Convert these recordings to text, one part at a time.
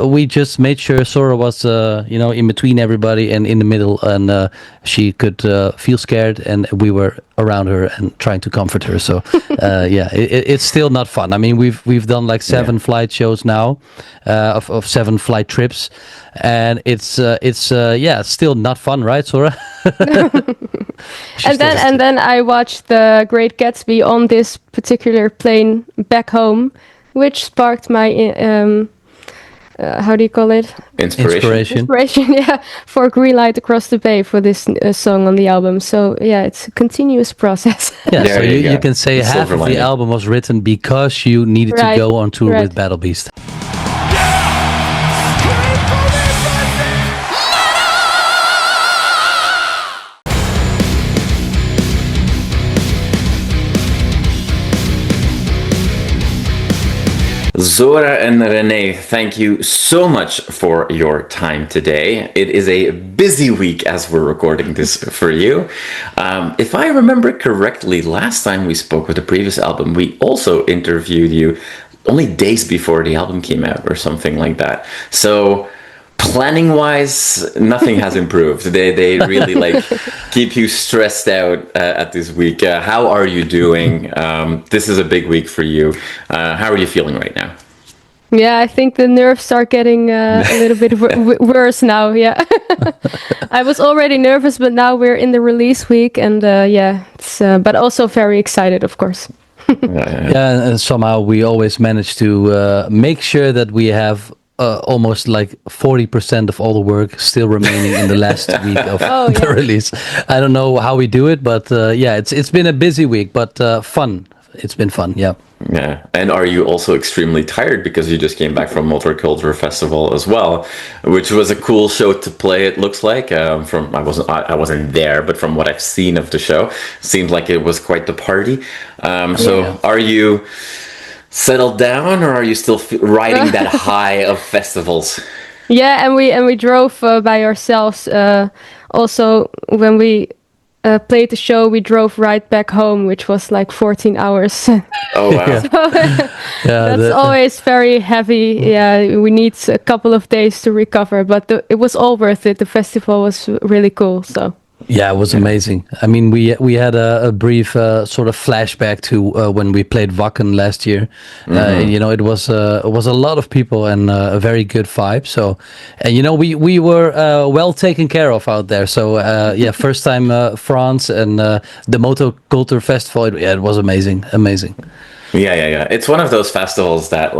we just made sure Zora was, in between everybody and in the middle, and she could feel scared, and we were around her and trying to comfort her. So, it's still not fun. I mean, we've done like 7 flight shows now, of 7 flight trips, and it's still not fun, right, Zora? and then I watched The Great Gatsby on this particular plane back home, which sparked my how do you call it? Inspiration, yeah, for Green Light Across the Bay for this song on the album. So yeah, it's a continuous process. Yeah, so you can say half of the album was written because you needed to go on tour with Battle Beast. Zora and René, thank you so much for your time today. It is a busy week as we're recording this for you. If I remember correctly, last time we spoke with the previous album, we also interviewed you only days before the album came out or something like that. So planning wise, nothing has improved. They really keep you stressed out at this week. How are you doing? This is a big week for you. How are you feeling right now? Yeah, I think the nerves are getting a little bit worse now. Yeah, I was already nervous, but now we're in the release week, and it's but also very excited, of course. And somehow we always manage to make sure that we have almost like 40% of all the work still remaining in the last week of the release. I don't know how we do it, but it's been a busy week, but fun. It's been fun, yeah. Yeah, and are you also extremely tired because you just came back from Motocultor Festival as well, which was a cool show to play. It looks like I wasn't there, but from what I've seen of the show, seemed like it was quite the party. So are you settled down, or are you still riding that high of festivals? Yeah, and we drove by ourselves. Also, when we played the show, we drove right back home, which was like 14 hours. Oh wow! That's always very heavy. Yeah, we need a couple of days to recover, but it was all worth it. The festival was really cool. So. Yeah, it was amazing. I mean, we had a brief sort of flashback to when we played Wacken last year. It was a lot of people and a very good vibe. So, and we were well taken care of out there. So first time France and the Motocultor Festival. It was amazing. Yeah. It's one of those festivals that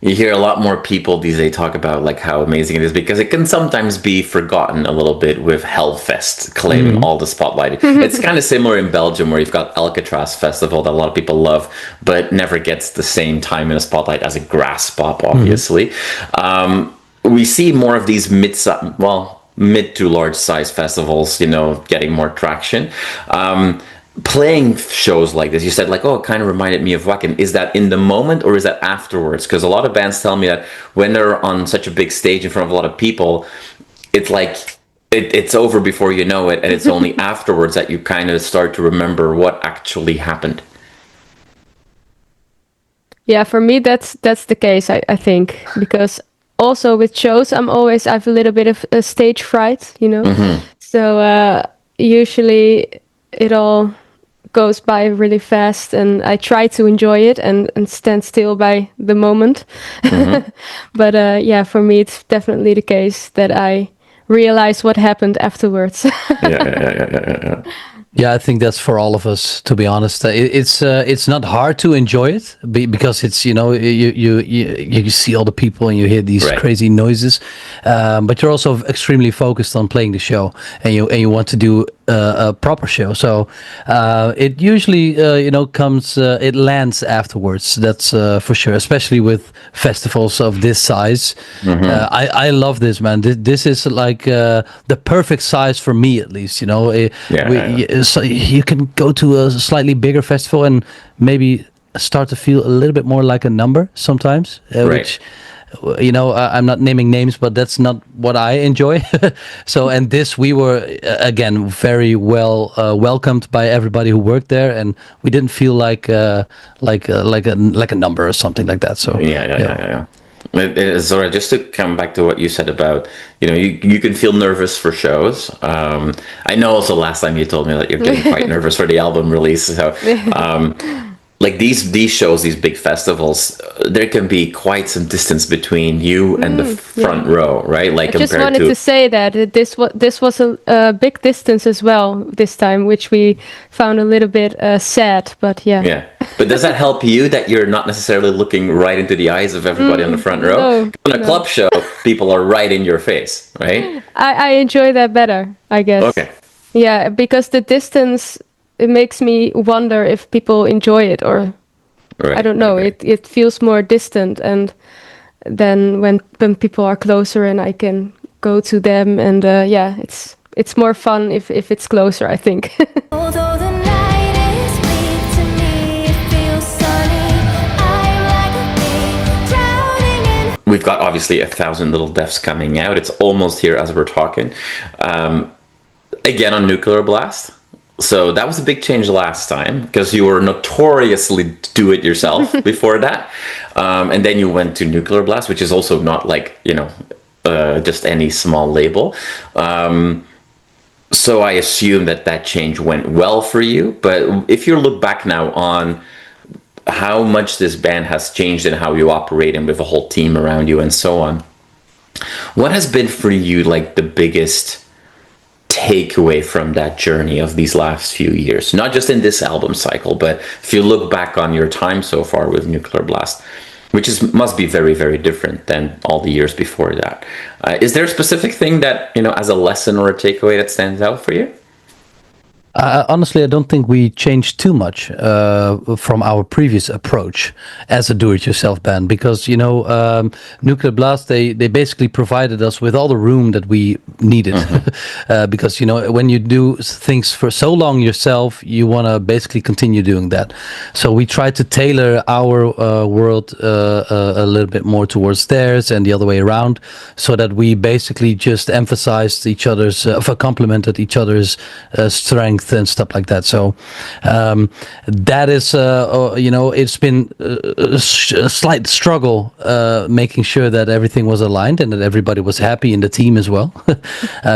you hear a lot more people these days talk about how amazing it is, because it can sometimes be forgotten a little bit with Hellfest claiming all the spotlight. It's kind of similar in Belgium, where you've got Alcatraz Festival that a lot of people love, but never gets the same time in a spotlight as a grass pop, obviously. We see more of these mid to large size festivals, getting more traction. Playing shows like this, you said it kind of reminded me of Wacken. Is that in the moment or is that afterwards? Because a lot of bands tell me that when they're on such a big stage in front of a lot of people, it's it's over before you know it, and it's only afterwards that you kind of start to remember what actually happened. Yeah, for me that's the case, I think, because also with shows I have a little bit of a stage fright, So usually it all goes by really fast, and I try to enjoy it and stand still by the moment. But for me it's definitely the case that I realize what happened afterwards. Yeah. Yeah, I think that's for all of us, to be honest. It's not hard to enjoy it because it's you see all the people and you hear these crazy noises, but you're also extremely focused on playing the show, and you want to do a proper show. So it usually it lands afterwards. That's for sure, especially with festivals of this size. I love this, man. This is the perfect size for me, at least. So you can go to a slightly bigger festival and maybe start to feel a little bit more like a number sometimes, which, I'm not naming names, but that's not what I enjoy. So, and this, we were, again, very well welcomed by everybody who worked there, and we didn't feel like a number or something like that. So yeah. Zora, just to come back to what you said about, you can feel nervous for shows. I know also last time you told me that you're getting quite nervous for the album release. So, like these shows, these big festivals, there can be quite some distance between you and the front row, right? Like I just wanted to say that this was a big distance as well this time, which we found a little bit sad, but yeah. Yeah. But does that help you that you're not necessarily looking right into the eyes of everybody on the front row? No, on a club show, people are right in your face, right? I enjoy that better, I guess. Okay. Yeah, because the distance, it makes me wonder if people enjoy it or Right, I don't know. okay. It feels more distant, and then when people are closer and I can go to them, and it's more fun if it's closer, I think. Although the night is bleak to me, it feels sunny. I'm like a bee drowning in. We've got obviously 1,000 Little Deaths coming out. It's almost here as we're talking. Again on Nuclear Blast. So that was a big change last time because you were notoriously do it yourself before that. And then you went to Nuclear Blast, which is also not like, just any small label. So I assume that change went well for you. But if you look back now on how much this band has changed and how you operate and with a whole team around you and so on, what has been for you like the biggest takeaway from that journey of these last few years? Not just in this album cycle, but if you look back on your time so far with Nuclear Blast, which must be very, very different than all the years before that. Is there a specific thing that, as a lesson or a takeaway that stands out for you? Honestly, I don't think we changed too much from our previous approach as a do-it-yourself band, because Nuclear Blast, they basically provided us with all the room that we needed. Because when you do things for so long yourself, you want to basically continue doing that. So we tried to tailor our world a little bit more towards theirs and the other way around, so that we basically just emphasized each other's, complemented each other's strength and stuff like that. So that is, it's been a slight struggle making sure that everything was aligned and that everybody was happy in the team as well,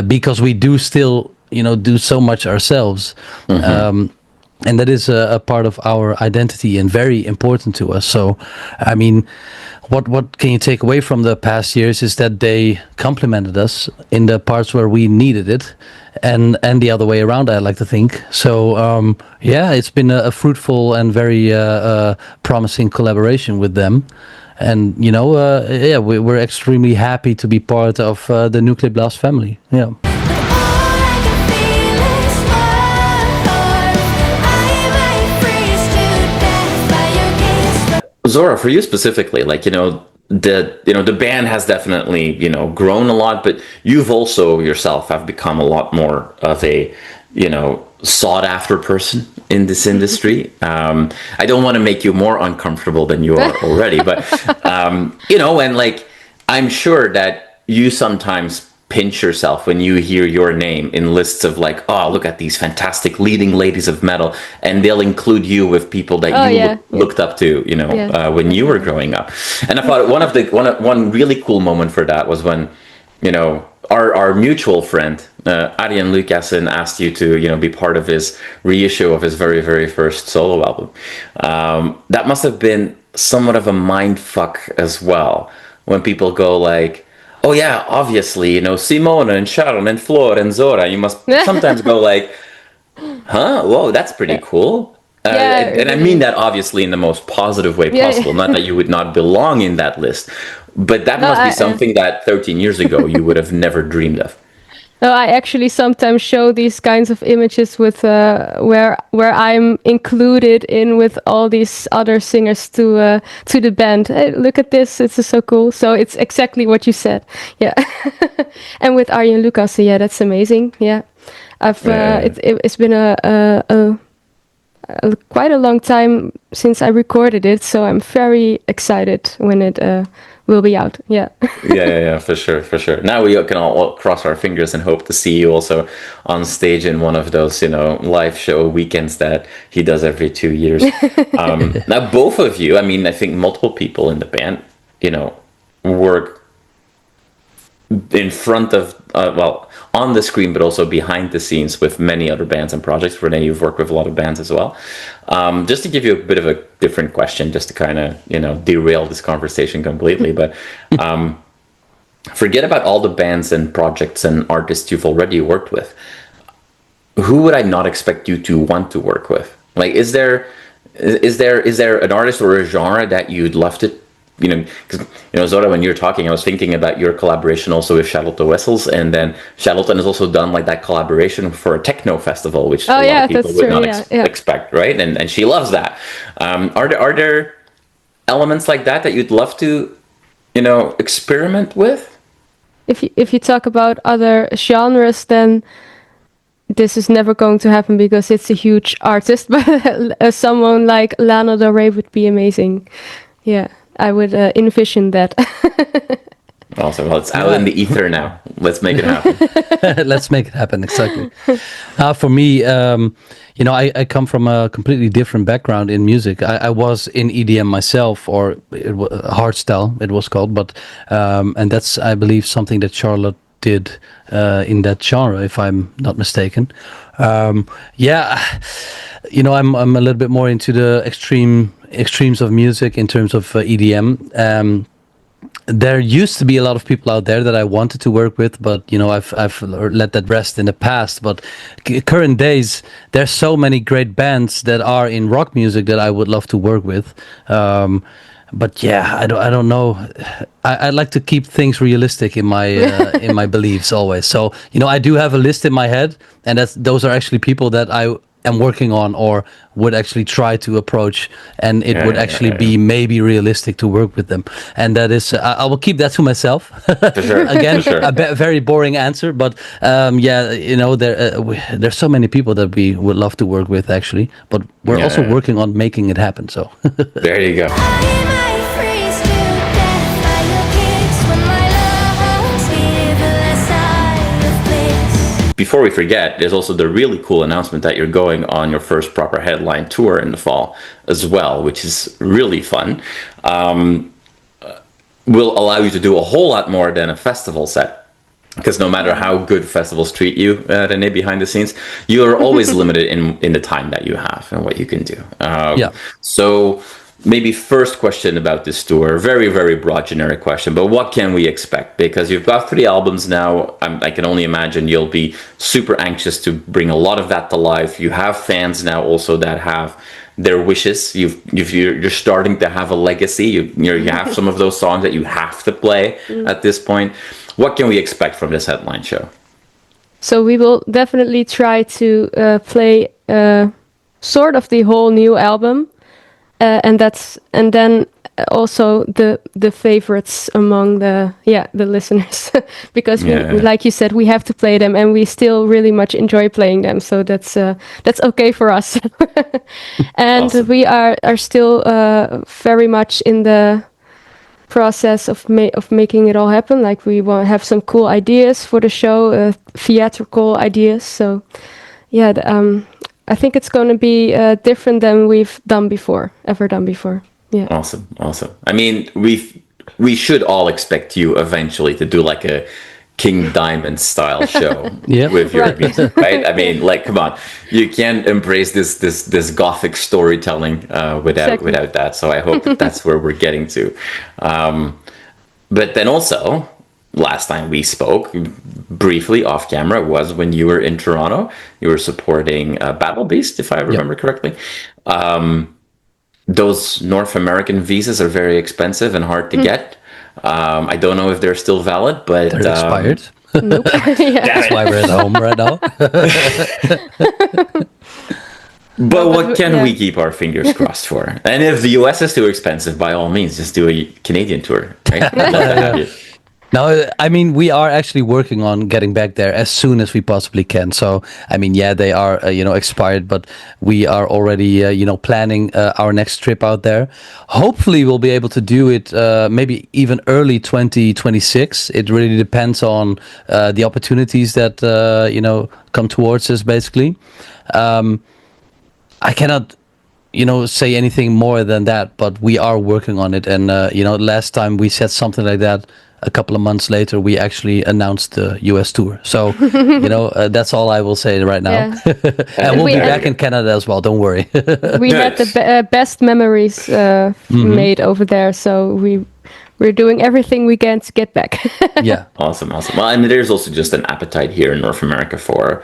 because we do still, do so much ourselves. And that is a part of our identity and very important to us. So, I mean, what can you take away from the past years is that they complemented us in the parts where we needed it, and the other way around, I like to think. So, it's been a fruitful and very promising collaboration with them. And, we're extremely happy to be part of the Nuclear Blast family. Yeah. Zora, for you specifically, the band has definitely, grown a lot, but you've also yourself have become a lot more of a, sought after person in this industry. I don't want to make you more uncomfortable than you are already, but, and I'm sure that you sometimes pinch yourself when you hear your name in lists of oh, look at these fantastic leading ladies of metal, and they'll include you with people that looked up to, when you were growing up. And I thought one really cool moment for that was when, our mutual friend, Arjen Lucassen, asked you to, be part of his reissue of his very, very first solo album. That must have been somewhat of a mind fuck as well, when people go oh yeah, obviously, Simona and Sharon and Flor and Zora, you must sometimes go huh? Whoa, that's pretty cool. And I mean that obviously in the most positive way possible, not that you would not belong in that list, but that must be something that 13 years ago you would have never dreamed of. No, I actually sometimes show these kinds of images with where I'm included in with all these other singers to the band. Hey, look at this! It's so cool. So it's exactly what you said. Yeah, and with Arjen Lucas, yeah, that's amazing. Yeah, it's been a quite a long time since I recorded it, so I'm very excited when it will be out. Yeah. yeah, for sure. Now we can all cross our fingers and hope to see you also on stage in one of those, live show weekends that he does every 2 years. Now, both of you, I mean, I think multiple people in the band, work in front of, on the screen, but also behind the scenes with many other bands and projects. René, you've worked with a lot of bands as well. Just to give you a bit of a different question, just to kind of, derail this conversation completely, but forget about all the bands and projects and artists you've already worked with. Who would I not expect you to want to work with? Like, is there an artist or a genre that you'd love to, because, Zora, when you're talking, I was thinking about your collaboration also with Charlotte Wessels, and then Charlotte has also done like that collaboration for a techno festival, which a lot of people would not expect, right? And she loves that. Are there elements like that you'd love to, experiment with? If you talk about other genres, then this is never going to happen because it's a huge artist. But someone like Lana Del Rey would be amazing. Yeah, I would envision that. Awesome. Well, it's out in the ether now. Let's make it happen. Let's make it happen. Exactly. For me, I come from a completely different background in music. I was in EDM myself, or hardstyle it was called, but and that's, I believe, something that Charlotte did in that genre, if I'm not mistaken. I'm a little bit more into the extremes of music in terms of EDM. There used to be a lot of people out there that I wanted to work with, but I've let that rest in the past. But current days, there's so many great bands that are in rock music that I would love to work with. But yeah, I don't know. I like to keep things realistic in my in my beliefs always. So I do have a list in my head, and those are actually people that I am working on or would actually try to approach, and it would actually be maybe realistic to work with them. And that is, I will keep that to myself. For sure. Again, for sure. a very boring answer, but there's so many people that we would love to work with actually, but we're also working on making it happen. So there you go. Before we forget, there's also the really cool announcement that you're going on your first proper headline tour in the fall as well, which is really fun. Will allow you to do a whole lot more than a festival set. Because no matter how good festivals treat you, René, behind the scenes, you are always limited in the time that you have and what you can do. So maybe first question about this tour, very, very broad, generic question, but what can we expect? Because you've got 3 albums now. I can only imagine you'll be super anxious to bring a lot of that to life. You have fans now also that have their wishes. You're starting to have a legacy. You have some of those songs that you have to play at this point. What can we expect from this headline show? So we will definitely try to play sort of the whole new album. And then also the favorites among the listeners, because we, like you said, we have to play them, and we still really much enjoy playing them. So that's okay for us. And awesome. We are still very much in the process of making it all happen. Like, we want to have some cool ideas for the show, theatrical ideas. So I think it's going to be different than we've ever done before. Yeah. Awesome. I mean, we should all expect you eventually to do like a King Diamond style show with your music, right? I mean, like, come on, you can't embrace this gothic storytelling without that. So I hope that's where we're getting to. But then also, last time we spoke briefly off camera was when you were in Toronto. You were supporting Battle Beast, if I remember correctly. Those North American visas are very expensive and hard to get. I don't know if they're still valid, but they're expired. Nope. That's why we're at home right now. But what can we keep our fingers crossed for? And if the US is too expensive, by all means, just do a Canadian tour. Right? I'd love to have you. No, I mean, we are actually working on getting back there as soon as we possibly can. So, I mean, they are, expired, but we are already, planning our next trip out there. Hopefully, we'll be able to do it maybe even early 2026. It really depends on the opportunities that, come towards us, basically. I cannot say anything more than that, but we are working on it. And last time we said something like that, a couple of months later we actually announced the US tour. So that's all I will say right now. Yeah. And we'll be back in Canada as well, don't worry. We had the best memories made over there, so we're doing everything we can to get back. Yeah. Awesome. Well, and there's also just an appetite here in North America for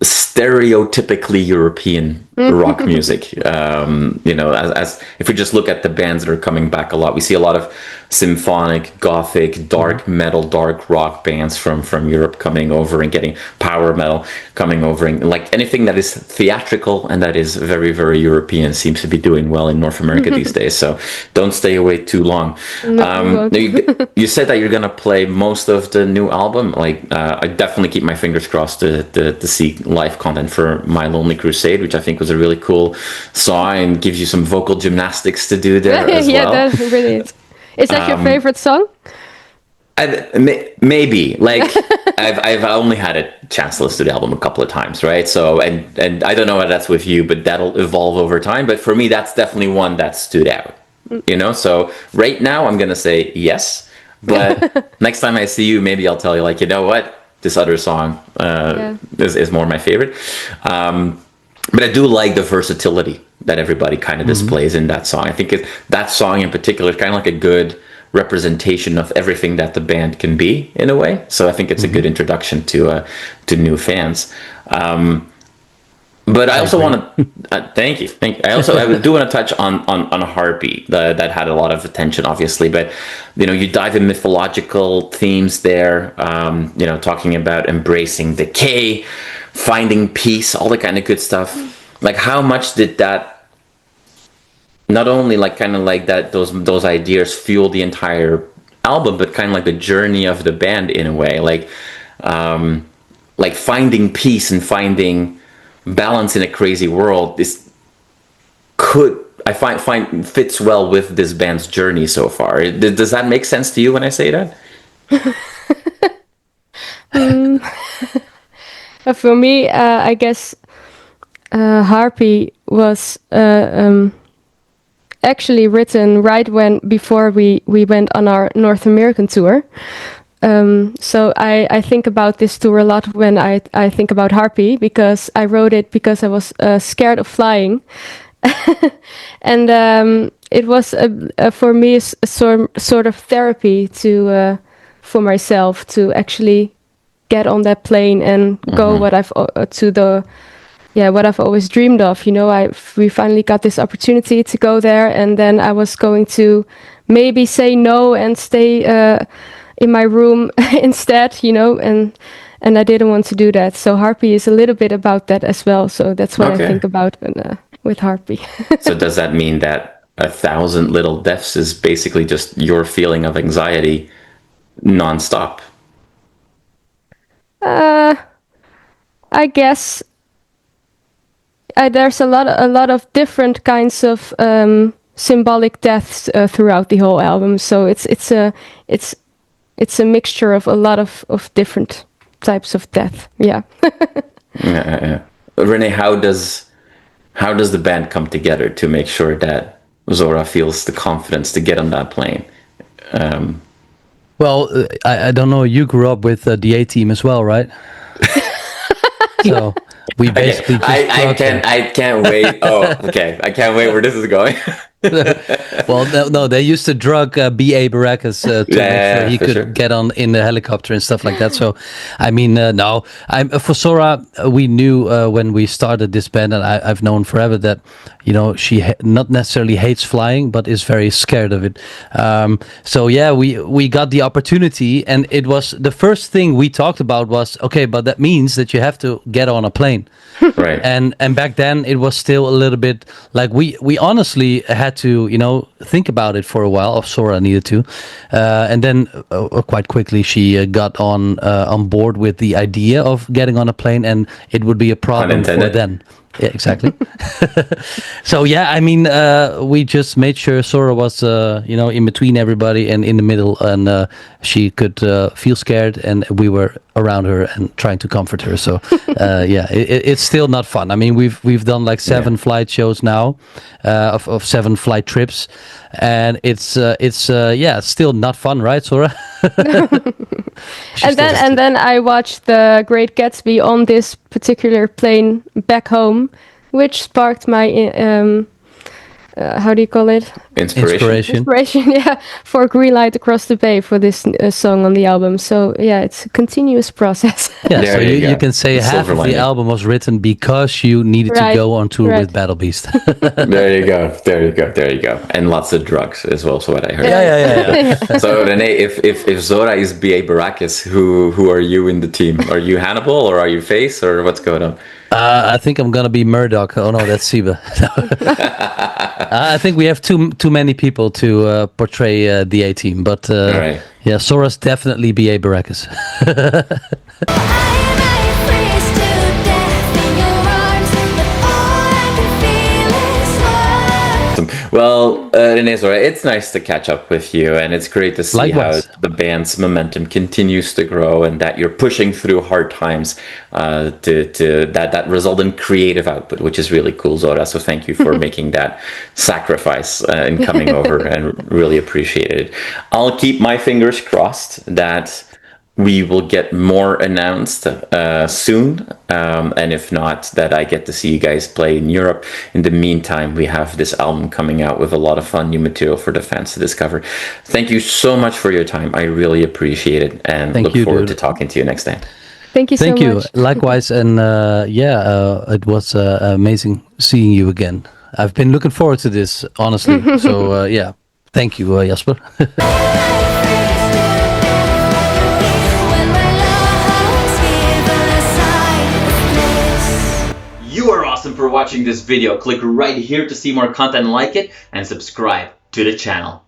stereotypically European rock music. As if we just look at the bands that are coming back a lot, we see a lot of symphonic, gothic, dark metal, dark rock bands from Europe coming over, and getting power metal coming over, and like anything that is theatrical and that is very, very European seems to be doing well in North America these days. So don't stay away too long. No, you said that you're gonna play most of the new album. Like I definitely keep my fingers crossed to see live content for My Lonely Crusade, which I think was a really cool song and gives you some vocal gymnastics to do there as well. Yeah, that really is. Is that your favorite song? Maybe. Like I've only had a chance to listen to the album a couple of times, right? So and I don't know how that's with you, but that'll evolve over time. But for me, that's definitely one that stood out. So right now I'm gonna say yes, but next time I see you, maybe I'll tell you, like, you know what, this other song is more my favorite. But I do like the versatility that everybody kind of displays in that song. I think that song in particular is kind of like a good representation of everything that the band can be in a way. So I think it's a good introduction to new fans. But I also want to thank you. I do want to touch on Harpy that had a lot of attention, obviously. But you dive in mythological themes there. Talking about embracing decay, finding peace, all the kind of good stuff. Like, how much did that not only like kind of like that those ideas fuel the entire album, but kind of like the journey of the band in a way, like finding peace and finding balance in a crazy world I find fits well with this band's journey so far. Does that make sense to you when I say that? For me, I guess Harpy was actually written right before we went on our North American tour. So I think about this tour a lot when I think about Harpy, because I wrote it because I was scared of flying. And it was for me a sort of therapy for myself to actually get on that plane and go what I've always dreamed of. We finally got this opportunity to go there, and then I was going to maybe say no and stay in my room instead, and I didn't want to do that. So Harpy is a little bit about that as well. So that's what I think about with Harpy. So does that mean that 1,000 Little Deaths is basically just your feeling of anxiety nonstop? I guess there's a lot of different kinds of symbolic deaths throughout the whole album. So it's a mixture of a lot of different types of death. Yeah. Yeah. René, how does the band come together to make sure that Zora feels the confidence to get on that plane? Well, I don't know. You grew up with the A-Team as well, right? So we basically. I can't wait. Oh, okay. I can't wait where this is going. Well, no, they used to drug B.A. Baracus to make sure he could get on in the helicopter and stuff like that. So, I mean, no, for Zora, we knew when we started this band, and I've known forever that, she not necessarily hates flying, but is very scared of it. So yeah, we got the opportunity, and it was the first thing we talked about was, okay, but that means that you have to get on a plane. Right. And back then it was still a little bit like we honestly had to think about it for a while. If Zora needed to, and then quite quickly she got on board with the idea of getting on a plane, and it would be a problem for then. Yeah, exactly. So yeah, I mean, we just made sure Zora was, in between everybody and in the middle, and she could feel scared, and we were around her and trying to comfort her. So yeah, it's still not fun. I mean, we've done like 7 flight shows now, of 7 flight trips, and it's still not fun, right, Zora? And then I watched The Great Gatsby on this particular plane back home, which sparked my how do you call it? Inspiration. Yeah, for Green Light Across the Bay for this song on the album. So yeah, it's a continuous process. Yeah, There so you you go. can say half Silver of the lining. album was written because you needed to Right, go on tour right. with Battle Beast. There you go. There you go. There you go. And lots of drugs is also what I heard. yeah. So René, if Zora is B.A. Baracus, who are you in the team? Are you Hannibal or are you Face or what's going on? I think I'm gonna be Murdoch. Oh no, that's Siebe. I think we have too many people to portray the A team, but right. yeah, Zora's definitely B.A. Baracus. I might freeze to death in your arms, but all I can feel is love. Well, René, Zora, it's nice to catch up with you, and it's great to see Likewise. how the band's momentum continues to grow, and that you're pushing through hard times to that result in creative output, which is really cool, Zora. So thank you for making that sacrifice and coming over, and really appreciate it. I'll keep my fingers crossed that we will get more announced soon, and if not, that I get to see you guys play in Europe. In the meantime, we have this album coming out with a lot of fun new material for the fans to discover. Thank you so much for your time. I really appreciate it, and Thank look you, forward dude. to talking to you next time. Thank you Thank so you. much. Likewise, and it was amazing seeing you again. I've been looking forward to this, honestly. So yeah, thank you, Jasper. When my lungs give a sigh of bliss. You are awesome for watching this video. Click right here to see more content like it and subscribe to the channel.